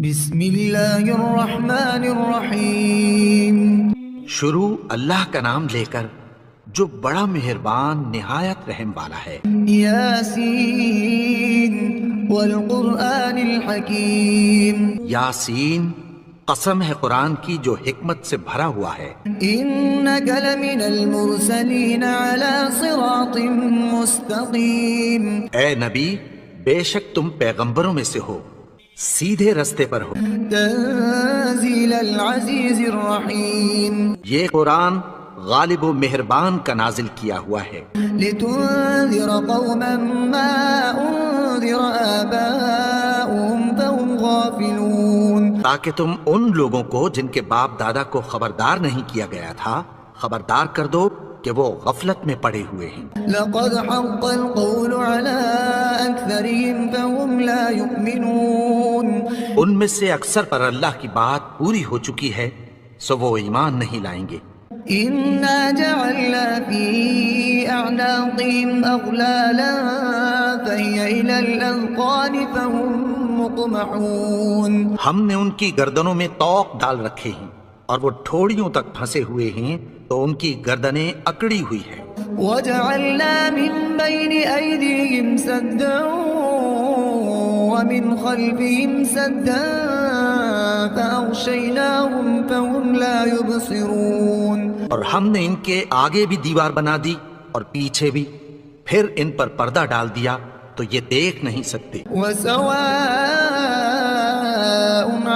بسم اللہ الرحمن الرحیم۔ شروع اللہ کا نام لے کر جو بڑا مہربان نہایت رحم والا ہے۔ یاسین والقرآن الحکیم۔ یاسین، قسم ہے قرآن کی جو حکمت سے بھرا ہوا ہے۔ انک لمن المرسلین علی صراط مستقیم۔ اے نبی، بے شک تم پیغمبروں میں سے ہو، سیدھے رستے پر ہو۔ تنزیل العزیز الرحیم۔ یہ قرآن غالب و مہربان کا نازل کیا ہوا ہے۔ لتنذر قوما ما انذر آباؤهم فهم غافلون۔ تاکہ تم ان لوگوں کو جن کے باپ دادا کو خبردار نہیں کیا گیا تھا خبردار کر دو کہ وہ غفلت میں پڑے ہوئے ہیں۔ لقد حق القول على أكثرهم فهم لا يؤمنون۔ ان میں سے اکثر پر اللہ کی بات پوری ہو چکی ہے سو وہ ایمان نہیں لائیں گے۔ إنا جعلنا في أعناقهم أغلالا فهي إلى الأذقان فهم مقمحون۔ ہم نے ان کی گردنوں میں طوق ڈال رکھے ہیں اور وہ ٹھوڑیوں تک پھنسے ہوئے ہیں تو ان کی گردنیں اکڑی ہوئی ہیں۔ وجعلنا من بين أيديهم سدا ومن خلفهم سدا فأغشيناهم فهم لا يبصرون۔ اور ہم نے ان کے آگے بھی دیوار بنا دی اور پیچھے بھی، پھر ان پر پردہ ڈال دیا تو یہ دیکھ نہیں سکتے۔ وسواء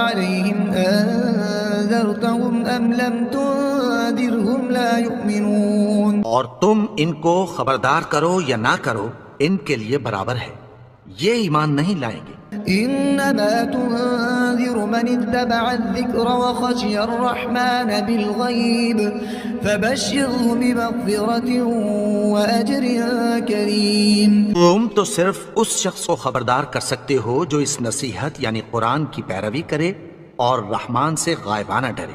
عليهم أنذرتهم أم لم تنذرهم لا يؤمنون۔ اور تم ان کو خبردار کرو یا نہ کرو ان کے لیے برابر ہے، یہ ایمان نہیں لائیں گے۔ إنما تنذر من اتبع الذكر وخشي الرحمن بالغيب فبشره بمغفرة وأجر كريم۔ تم تو صرف اس شخص کو خبردار کر سکتے ہو جو اس نصیحت یعنی قرآن کی پیروی کرے اور رحمان سے غائبانہ ڈرے،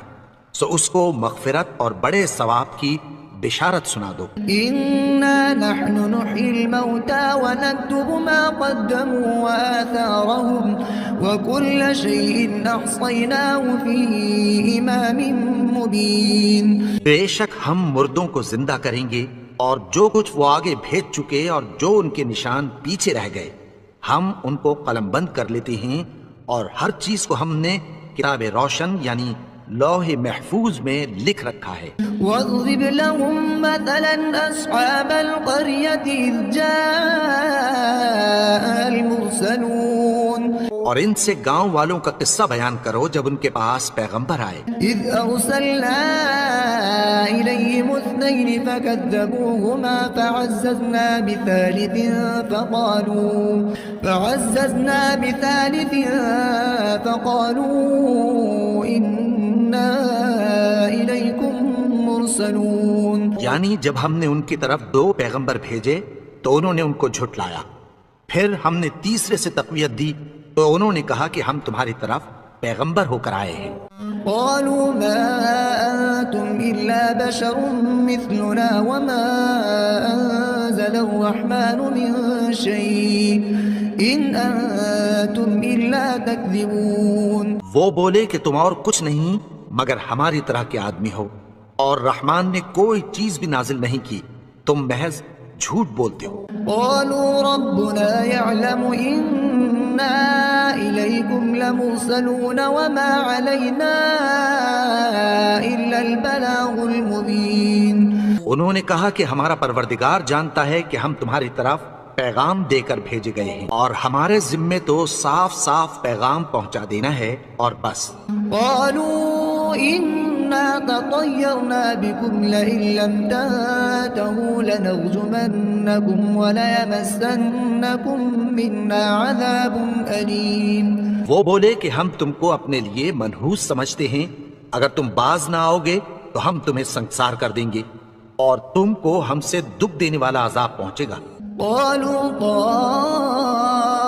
سو اس کو مغفرت اور بڑے ثواب کی بشارت سنا دو۔ إنا نحن نحيي الموتى ونكتب ما قدموا وآثارهم وكل شيء أحصيناه في إمام مبين۔ بے شک ہم مردوں کو زندہ کریں گے اور جو کچھ وہ آگے بھیج چکے اور جو ان کے نشان پیچھے رہ گئے ہم ان کو قلم بند کر لیتے ہیں، اور ہر چیز کو ہم نے کتاب روشن یعنی لوح محفوظ میں لکھ رکھا ہے۔ واضرب لهم مثلا أصحاب القرية إذ جاء المرسلون۔ اور ان سے گاؤں والوں کا قصہ بیان کرو جب ان کے پاس پیغمبر آئے۔ إذ أرسلنا إليهم اثنين فكذبوهما فعززنا بثالث فقالوا إنا إليكم مرسلون۔ یعنی جب ہم نے ان کی طرف دو پیغمبر بھیجے تو انہوں نے ان کو جھٹلایا، پھر ہم نے تیسرے سے تقویت دی تو انہوں نے کہا کہ ہم تمہاری طرف پیغمبر ہو کر آئے ہیں۔ قالوا ما أنتم إلا بشر مثلنا وما أنزل الرحمن من شيء إن أنتم إلا تكذبون۔ وہ بولے کہ تم اور کچھ نہیں مگر ہماری طرح کے آدمی ہو، اور رحمان نے کوئی چیز بھی نازل نہیں کی، تم محض جھوٹ بولتے ہو۔ قالوا ربنا يعلم إنا إليكم لمرسلون وما علينا إلا البلاغ المبين۔ انہوں نے کہا کہ ہمارا پروردگار جانتا ہے کہ ہم تمہاری طرف پیغام دے کر بھیجے گئے ہیں، اور ہمارے ذمے تو صاف صاف پیغام پہنچا دینا ہے اور بس۔ قالوا إنا تطيرنا بكم لئن لم تنتهوا لنرجمنكم وليمسنكم منا عذاب أليم۔ وہ بولے کہ ہم تم کو اپنے لیے منحوس سمجھتے ہیں، اگر تم باز نہ آؤ گے تو ہم تمہیں سنسار کر دیں گے اور تم کو ہم سے دکھ دینے والا عذاب پہنچے گا۔ قالوا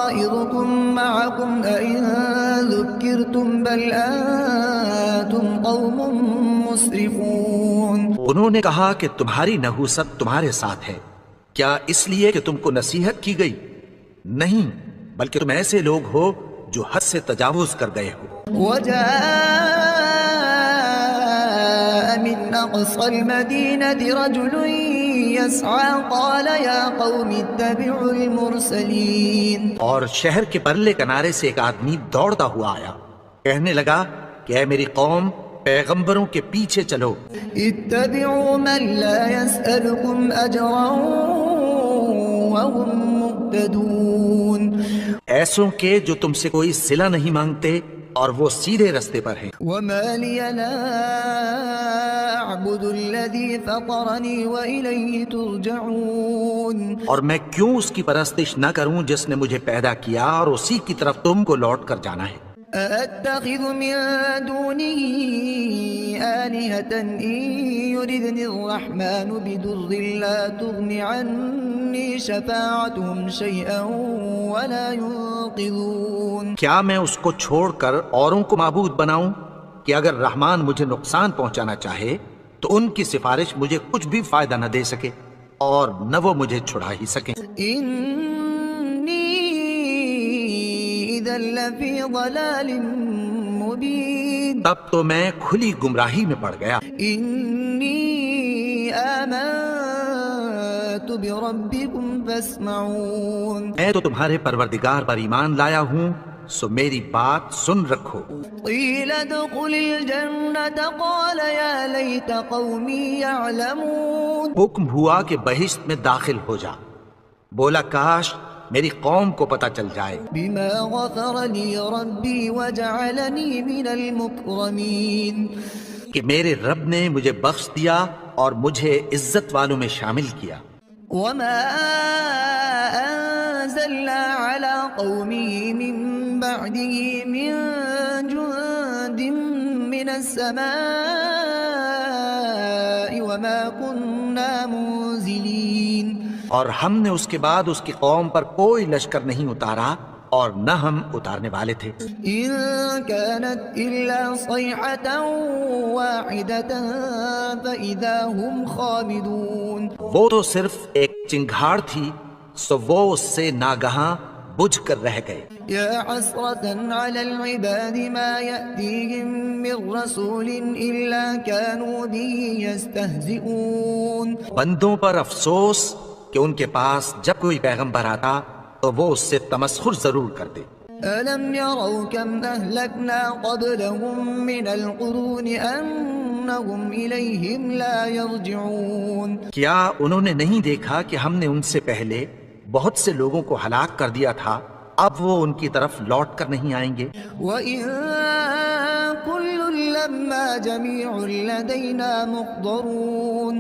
طائركم معكم أئن ذكرتم بل أنتم قوم مسرفون۔ انہوں نے کہا کہ تمہاری نحوست تمہارے ساتھ ہے، کیا اس لیے کہ تم کو نصیحت کی گئی؟ نہیں، بلکہ تم ایسے لوگ ہو جو حد سے تجاوز کر گئے ہو۔ وجاء من أقصى المدينة رجل يسعى قال يا قوم اتبعوا المرسلين، اور شہر کے پرلے کنارے سے ایک آدمی دوڑتا ہوا آیا، کہنے لگا کہ اے میری قوم، پیغمبروں کے پیچھے چلو۔ اتبعوا من لا يسألكم أجرا وهم مهتدون، ایسوں کے جو تم سے کوئی صلہ نہیں مانگتے اور وہ سیدھے رستے پر ہیں۔ وما لي لا أعبد الذي فطرني وإليه ترجعون، اور میں کیوں اس کی پرستش نہ کروں جس نے مجھے پیدا کیا اور اسی کی طرف تم کو لوٹ کر جانا ہے۔ أأتخذ من دونه آلهة إن يردني الرحمن بضر لا تغن عني شفاعتهم شيئا ولا ينقذون، کیا میں اس کو چھوڑ کر اوروں کو معبود بناؤں کہ اگر رحمان مجھے نقصان پہنچانا چاہے تو ان کی سفارش مجھے کچھ بھی فائدہ نہ دے سکے اور نہ وہ مجھے چھڑا ہی سکیں۔ إني إذا لفي ضلال مبين، تب تو میں کھلی گمراہی میں پڑ گیا۔ إني آمنت بربكم فاسمعون، میں تو تمہارے پروردگار پر ایمان لایا ہوں، سو میری بات سن رکھو۔ قيل ادخل الجنة قال يا ليت قومي يعلمون، حکم ہوا کہ بہشت میں داخل ہو جا، بولا کاش میری قوم کو پتہ چل جائے بما غفر لي ربي وجعلني من المكرمين، کہ میرے رب نے مجھے بخش دیا اور مجھے عزت والوں میں شامل کیا۔ وما أنزلنا على قومه من بعده من جند من السماء وما كنا منزلين، اور ہم نے اس کے بعد اس کی قوم پر کوئی لشکر نہیں اتارا اور نہ ہم اتارنے والے تھے۔ إن كانت إلا صيحة واحدة فإذا هم خامدون، وہ تو صرف ایک چنگھاڑ تھی، سو وہ اس سے ناگہاں بجھ کر رہ گئے۔ يا حسرة على العباد ما يأتيهم من رسول إلا كانوا به يستهزئون، بندوں پر افسوس کہ ان کے پاس جب کوئی پیغمبر آتا تو وہ اس سے تمسخر ضرور کرتے۔ ألم يروا كم أهلكنا قبلهم من القرون أنهم إليهم لا يرجعون، کیا انہوں نے نہیں دیکھا کہ ہم نے ان سے پہلے بہت سے لوگوں کو ہلاک کر دیا تھا، اب وہ ان کی طرف لوٹ کر نہیں آئیں گے۔ وَإِن كُلٌّ لَمَّا جَمِيعٌ لَدَيْنَا مُحْضَرُونَ،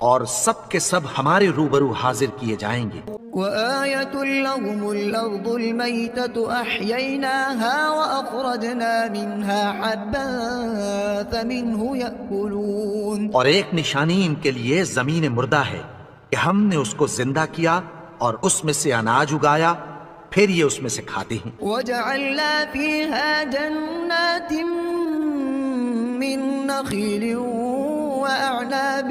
اور سب کے سب ہمارے روبرو حاضر کیے جائیں گے۔ وَآيَةٌ لَهُمُ الْأَرْضُ الْمَيْتَةُ أَحْيَيْنَاهَا وَأَخْرَجْنَا مِنْهَا حَبًّا فَمِنْهُ يَأْكُلُونَ، اور ایک نشانی ان کے لیے زمین مردہ ہے کہ ہم نے اس کو زندہ کیا اور اس میں سے اناج اگایا، پھر یہ اس میں سے کھاتے ہیں۔ وَجَعَلْنَا فِيهَا جَنَّاتٍ مِّن نَخِيلٍ وَأَعْنَابٍ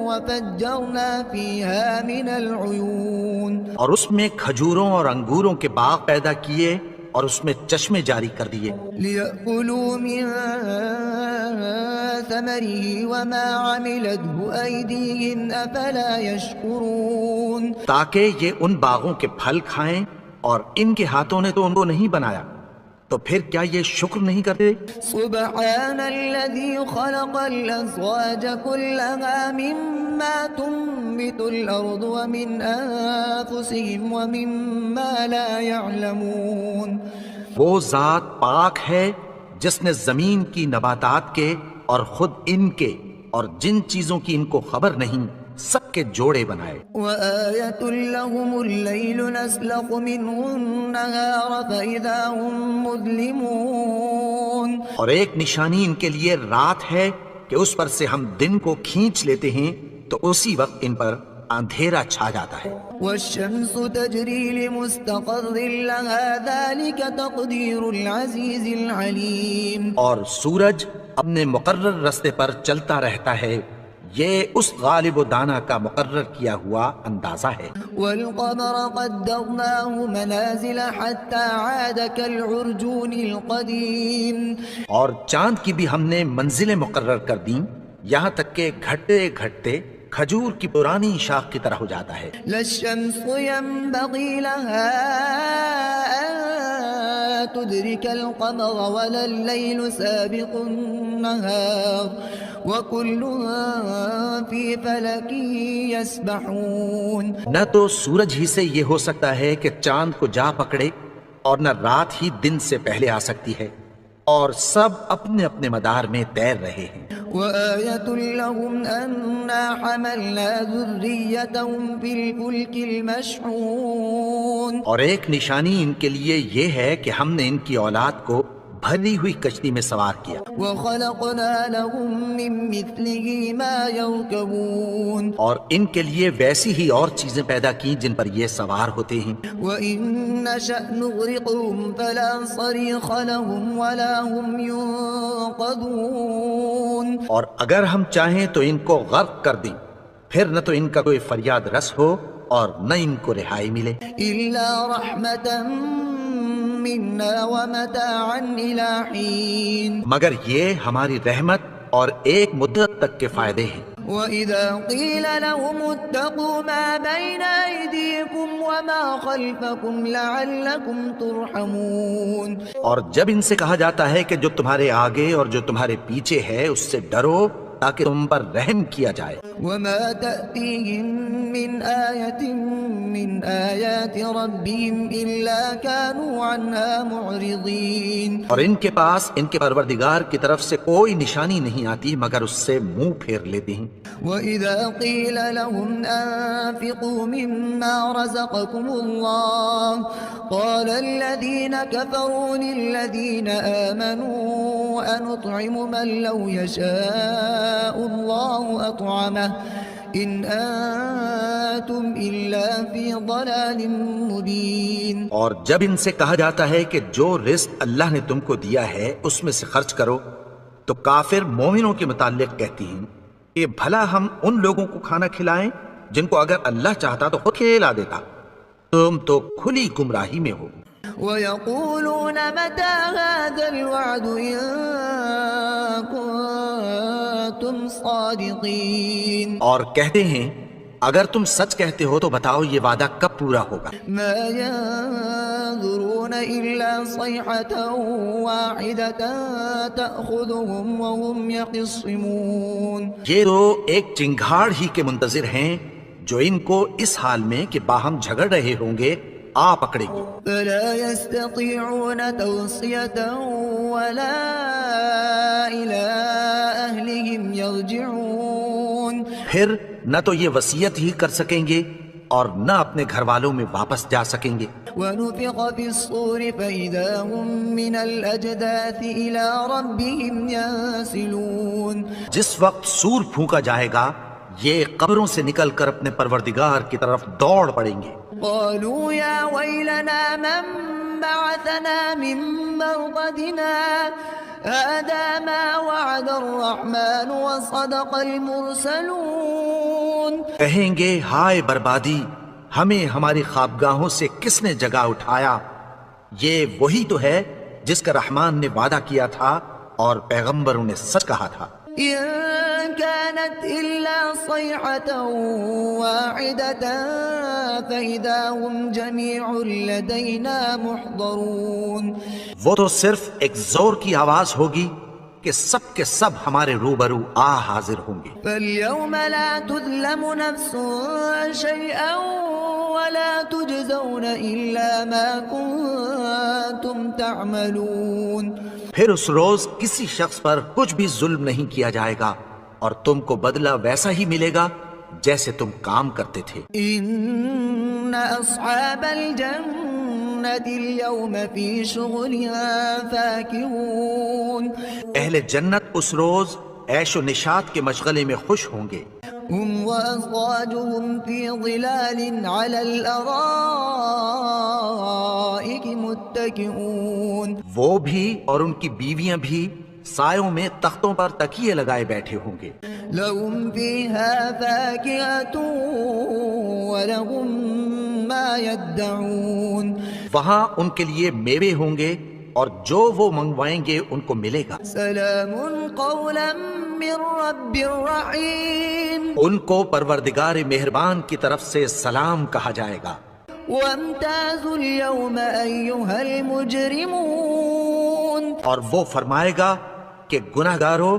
وَفَجَّرْنَا فِيهَا مِنَ الْعُيُونِ، اور اس میں کھجوروں اور انگوروں کے باغ پیدا کیے اور اس میں چشمے جاری کر دیے، لِيَأْكُلُوا مِن ثَمَرِهِ وَمَا عَمِلَتْهُ أَيْدِيهِمْ أَفَلَا يَشْكُرُونَ، تاکہ یہ ان باغوں کے پھل کھائیں اور ان کے ہاتھوں نے تو ان کو نہیں بنایا، تو پھر کیا یہ شکر نہیں کرتے؟ سبحان الذي خلق الأزواج كلها مما تنبت الأرض ومن أنفسهم ومما لا يعلمون، وہ ذات پاک ہے جس نے زمین کی نباتات کے اور خود ان کے اور جن چیزوں کی ان کو خبر نہیں سب کے جوڑے بنائے۔ وآية لهم الليل نسلخ منه النهار فإذا هم مظلمون، اور ایک نشانی ان کے لیے رات ہے کہ اس پر سے ہم دن کو کھینچ لیتے ہیں تو اسی وقت ان پر اندھیرا چھا جاتا ہے۔ والشمس تجري لمستقر لها ذلك تقدير العزيز العليم، اور سورج اپنے مقرر راستے پر چلتا رہتا ہے، یہ اس غالب و دانا کا مقرر کیا ہوا اندازہ ہے۔ والقمر قدرناه منازل حتى عاد كالعرجون القديم اور چاند کی بھی ہم نے منزلیں مقرر کر دیں یہاں تک کہ گھٹتے گھٹتے کھجور کی پرانی شاخ کی طرح ہو جاتا ہے۔ لا الشمس ينبغي لها أن تدرك القمر ولا الليل سابق النهار وكل في فلك يسبحون۔ نہ تو سورج ہی سے یہ ہو سکتا ہے کہ چاند کو جا پکڑے اور نہ رات ہی دن سے پہلے آ سکتی ہے، اور سب اپنے اپنے مدار میں تیر رہے ہیں۔ وآية لهم أنا حملنا ذريتهم في الفلك المشحون۔ اور ایک نشانی ان کے لیے یہ ہے کہ ہم نے ان کی اولاد کو بھری ہوئی کشتی میں سوار کیا، وخلقنا لهم من مثله ما يركبون۔ اور ان کے لیے ویسی ہی اور چیزیں پیدا کی جن پر یہ سوار ہوتے ہیں۔ وإن نشأ نغرقهم فلا صريخ لهم ولا هم ينقذون۔ اور اگر ہم چاہیں تو ان کو غرق کر دیں، پھر نہ تو ان کا کوئی فریاد رس ہو اور نہ ان کو رہائی ملے۔ إلا رحمة منا ومتاعا إلى حين۔ مگر یہ ہماری رحمت اور ایک مدت تک کے فائدے ہیں۔ وإذا قيل لهم اتقوا ما بين أيديكم وما خلفكم لعلكم ترحمون۔ اور جب ان سے کہا جاتا ہے کہ جو تمہارے آگے اور جو تمہارے پیچھے ہے اس سے ڈرو تاکہ تم پر رحم کیا جائے۔ وما تأتيهم من آية من آيات ربهم إلا كانوا عنها معرضين۔ اور ان کے پاس ان کے پروردگار کی طرف سے کوئی نشانی نہیں آتی مگر اس سے منہ پھیر لیتے ہیں۔ وإذا قيل لهم أنفقوا مما رزقكم الله قال الذين كفروا للذين آمنوا أنطعم من لو يشاء الله أطعمه إن أنتم إلا في ضلال مبين۔ اور جب ان سے کہا جاتا ہے کہ جو رزق اللہ نے تم کو دیا ہے اس میں سے خرچ کرو تو کافر مومنوں کے متعلق کہتی ہیں کہ بھلا ہم ان لوگوں کو کھانا کھلائیں جن کو اگر اللہ چاہتا تو خود کھلا دیتا، تم تو کھلی گمراہی میں ہو۔ ويقولون متى هذا الوعد إن كنتم صادقين۔ اور کہتے ہیں اگر تم سچ کہتے ہو تو بتاؤ یہ وعدہ کب پورا ہوگا۔ ما ينظرون إلا صيحة واحدة تأخذهم وهم يخصمون۔ یہ تو ایک چنگھاڑ ہی کے منتظر ہیں جو ان کو اس حال میں کہ باہم جھگڑ رہے ہوں گے آ پکڑے گی۔ فلا يستطيعون توصية ولا إلى أهلهم يرجعون۔ پھر نہ تو یہ وصیت ہی کر سکیں گے اور نہ اپنے گھر والوں میں واپس جا سکیں گے۔ ونفخ في الصور فإذا هم من الأجداث إلى ربهم ينسلون۔ جس وقت سور پھونکا جائے گا یہ قبروں سے نکل کر اپنے پروردگار کی طرف دوڑ پڑیں گے۔ قالوا يا ويلنا من بعثنا من مرقدنا هذا ما وعد الرحمن وصدق المرسلون۔ کہیں گے ہائے بربادی، ہمیں ہماری خوابگاہوں سے کس نے جگا اٹھایا، یہ وہی تو ہے جس کا رحمان نے وعدہ کیا تھا اور پیغمبروں نے سچ کہا تھا۔ إن كانت إلا صيحة واحدة فإذا هم جميع لدينا محضرون۔ وہ تو صرف ایک زور کی آواز ہوگی کہ سب کے سب ہمارے روبرو آ حاضر ہوں گے۔ فاليوم لا تظلم نفس شيئا ولا تجزون إلا ما كنتم تعملون۔ پھر اس روز کسی شخص پر کچھ بھی ظلم نہیں کیا جائے گا اور تم کو بدلہ ویسا ہی ملے گا جیسے تم کام کرتے تھے۔ إن أصحاب الجنة اليوم في شغلها فاكهون۔ اہل جنت اس روز عیش و نشاط کے مشغلے میں خوش ہوں گے۔ هم وأزواجهم في ظلال على الأرائك متكئون۔ وہ بھی اور ان کی بیویاں بھی سایوں میں تختوں پر تکیے لگائے بیٹھے ہوں گے. لهم فيها فاكهة ولهم ما يدعون وہاں ان کے لیے میوے ہوں گے اور جو وہ منگوائیں گے ان کو ملے گا. سلام قولا من رب رحيم ان کو پروردگار مہربان کی طرف سے سلام کہا جائے گا. وامتازوا اليوم أيها المجرمون اور وہ فرمائے گا کہ گناہگارو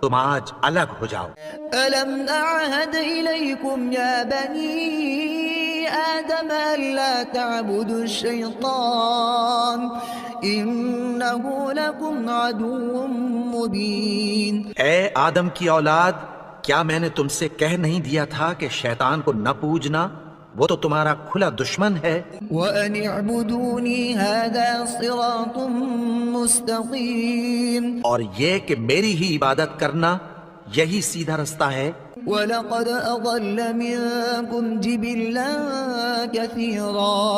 تم آج الگ ہو جاؤ. ألم أعهد إليكم يا بني آدم ألا تعبدوا الشيطان إنه لكم عدو مبين. اے آدم کی اولاد، کیا میں نے تم سے کہہ نہیں دیا تھا کہ شیطان کو نہ پوجنا؟ وہ تو تمہارا کھلا دشمن ہے. وأن اعبدوني هذا صراط مستقيم. اور یہ کہ میری ہی عبادت کرنا یہی سیدھا رستہ ہے. وَلَقَدْ أَضَلَّ مِنكُمْ جِبِلًّا كَثِيرًا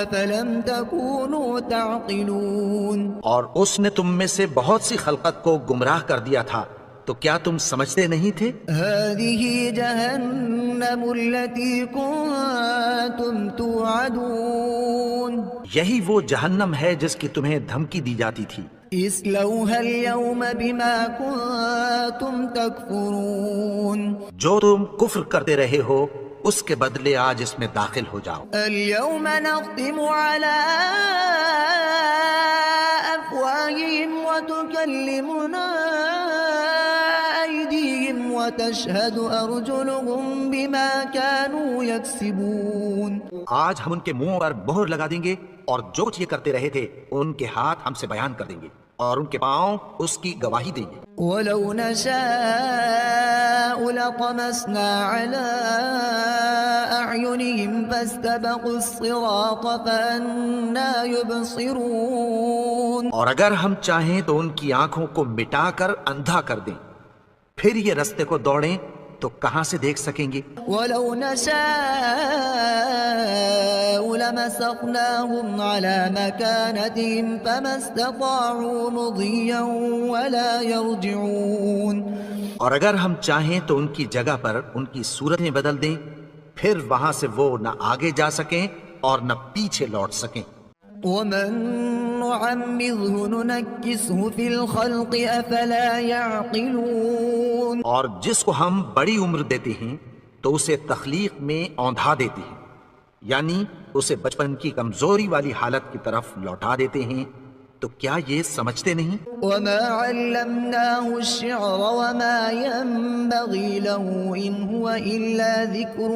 أَفَلَمْ تَكُونُوا تَعْقِلُونَ. اور اس نے تم میں سے بہت سی خلقت کو گمراہ کر دیا تھا، تو کیا تم سمجھتے نہیں تھے؟ هَذِهِ جَهَنَّمُ الَّتِي كُنتُمْ تُوعَدُونَ. یہی وہ جہنم ہے جس کی تمہیں دھمکی دی جاتی تھی. اصلوها اليوم بما كنتم تكفرون. جو تم کفر کرتے رہے ہو اس کے بدلے آج اس میں داخل ہو جاؤ. اليوم نختم على أفواههم وتكلمنا أيديهم وتشهد أرجلهم بما كانوا يكسبون. آج ہم ان کے منہ پر مہر لگا دیں گے اور جو کچھ یہ کرتے رہے تھے ان کے ہاتھ ہم سے بیان کر دیں گے اور ان کے پاؤں اس کی گواہی دیں گے. ولو نشاء لطمسنا على أعينهم فاستبقوا الصراط فأنى يبصرون. اور اگر ہم چاہیں تو ان کی آنکھوں کو مٹا کر اندھا کر دیں، پھر یہ رستے کو دوڑیں تو کہاں سے دیکھ سکیں گے. ولو نشاء لمسخناهم على مكانتهم فما استطاعوا مضيا ولا يرجعون. اور اگر ہم چاہیں تو ان کی جگہ پر ان کی صورتیں بدل دیں، پھر وہاں سے وہ نہ آگے جا سکیں اور نہ پیچھے لوٹ سکیں. ومن نعمره ننكسه في الخلق أفلا يعقلون. اور جس کو ہم بڑی عمر دیتے ہیں تو اسے تخلیق میں اوندھا دیتے ہیں، یعنی اسے بچپن کی کمزوری والی حالت کی طرف لوٹا دیتے ہیں. تو کیا یہ سمجھتے نہیں؟ وما علمناه الشعر وما ينبغي له إن هو إلا ذكر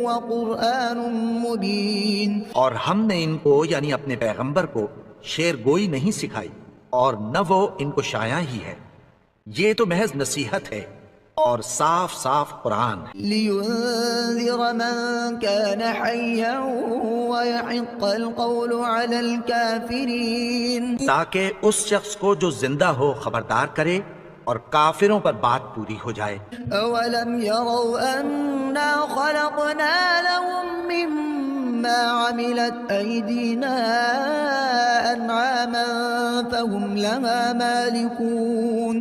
وقرآن مبين. اور ہم نے ان کو یعنی اپنے پیغمبر کو شعر گوئی نہیں سکھائی اور نہ وہ ان کو شاعر ہی ہے، یہ تو محض نصیحت ہے اور صاف صاف قرآن ہے. لينذر من كان حيا ويحق القول على الكافرين. تاکہ اس شخص کو جو زندہ ہو خبردار کرے اور کافروں پر بات پوری ہو جائے. أولم يروا أنا خلقنا لهم مما عملت أيدينا أنعاما فهم لها مالكون.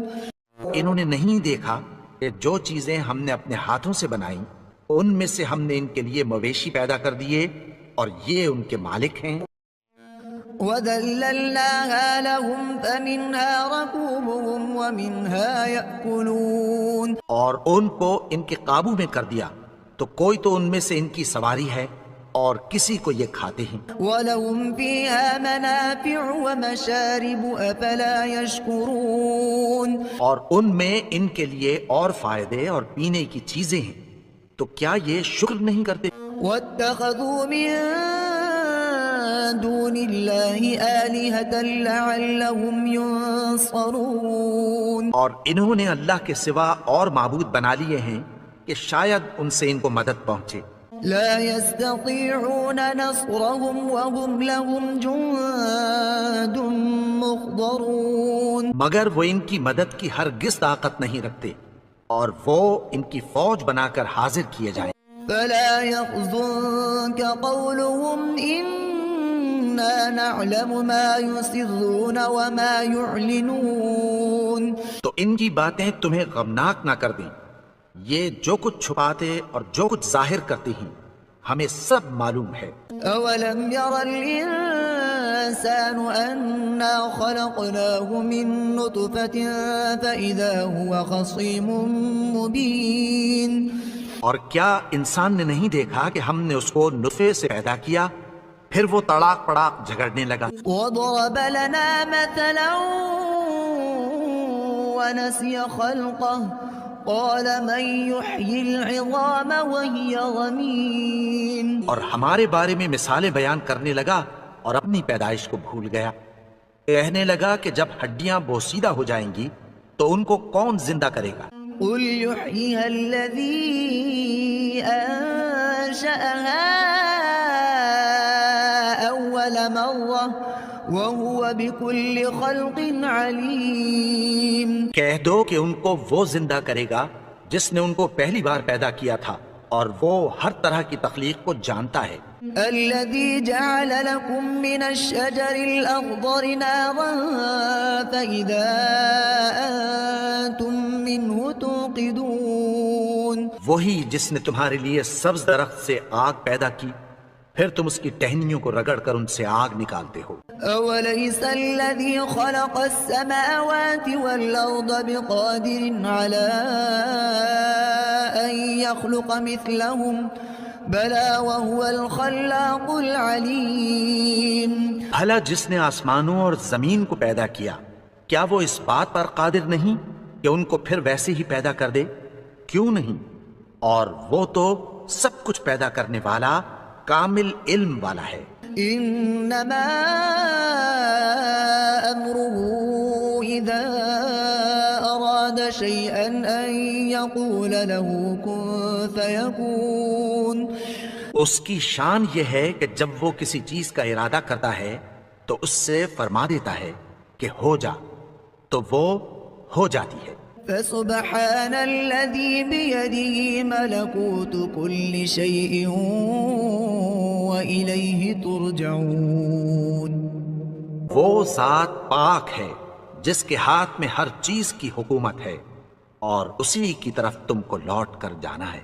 انہوں نے نہیں دیکھا کہ جو چیزیں ہم نے اپنے ہاتھوں سے بنائیں ان میں سے ہم نے ان کے لیے مویشی پیدا کر دیے اور یہ ان کے مالک ہیں. وَذَلَّلْنَاهَا لَهُمْ فَمِنْهَا رَكُوبُهُمْ وَمِنْهَا يَأْكُلُونَ. اور ان کو ان کے قابو میں کر دیا تو کوئی تو ان میں سے ان کی سواری ہے اور کسی کو یہ کھاتے ہیں. وَلَهُمْ فِيهَا مَنَافِعُ وَمَشَارِبُ أَفَلَا يَشْكُرُونَ. اور ان میں ان کے لیے اور فائدے اور پینے کی چیزیں ہیں، تو کیا یہ شکر نہیں کرتے؟ وَاتَّخَذُوا مِن دُونِ اللَّهِ آلِهَةً لَعَلَّهُمْ يُنصَرُونَ. اور انہوں نے اللہ کے سوا اور معبود بنا لیے ہیں کہ شاید ان سے ان کو مدد پہنچے. لا يستطيعون نصرهم وهم لهم جند مخضرون. مگر وہ ان کی مدد کی ہرگز طاقت نہیں رکھتے اور وہ ان کی فوج بنا کر حاضر کیے جائیں. فلا يحزنك قولهم إنا نعلم ما يسرون وما يعلنون. تو ان کی باتیں تمہیں غمناک نہ کر دیں. یہ جو کچھ چھپاتے اور جو کچھ ظاہر کرتی ہیں ہمیں سب معلوم ہے. أولم ير الإنسان أنا خلقناه من نطفة فإذا هو خصيم مبين. اور کیا انسان نے نہیں دیکھا کہ ہم نے اس کو نطفے سے پیدا کیا پھر وہ تڑاک پڑاک جھگڑنے لگا. وضرب لنا مثلا ونسي خلقه قال من يحيي العظام وهي رميم. اور ہمارے بارے میں مثالیں بیان کرنے لگا اور اپنی پیدائش کو بھول گیا. کہنے لگا کہ جب ہڈیاں بوسیدہ ہو جائیں گی تو ان کو کون زندہ کرے گا؟ قل يحييها الذي أنشأها أول مرة وهو بكل خلق عليم. کہہ دو کہ ان کو وہ زندہ کرے گا جس نے ان کو پہلی بار پیدا کیا تھا اور وہ ہر طرح کی تخلیق کو جانتا ہے. الذي جعل لكم من الشجر الأخضر نارا فإذا أنتم منه توقدون. وہی جس نے تمہارے لیے سبز درخت سے آگ پیدا کی پھر تم اس کی ٹہنیوں کو رگڑ کر ان سے آگ نکالتے ہو. أوليس الذي خلق السماوات والأرض بقادر على أن يخلق مثلهم بلى وهو الخلاق العليم. بھلا جس نے آسمانوں اور زمین کو پیدا کیا کیا وہ اس بات پر قادر نہیں کہ ان کو پھر ویسے ہی پیدا کر دے؟ کیوں نہیں؟ اور وہ تو سب کچھ پیدا کرنے والا کامل علم والا ہے. إنما أمره إذا أراد شيئا أن يقول له كن فيكون. اس کی شان یہ ہے کہ جب وہ کسی چیز کا ارادہ کرتا ہے تو اس سے فرما دیتا ہے کہ ہو جا تو وہ ہو جاتی ہے. فسبحان الذي بيده ملكوت كل شيء وإليه ترجعون. وہ ذات پاک ہے جس کے ہاتھ میں ہر چیز کی حکومت ہے اور اسی کی طرف تم کو لوٹ کر جانا ہے.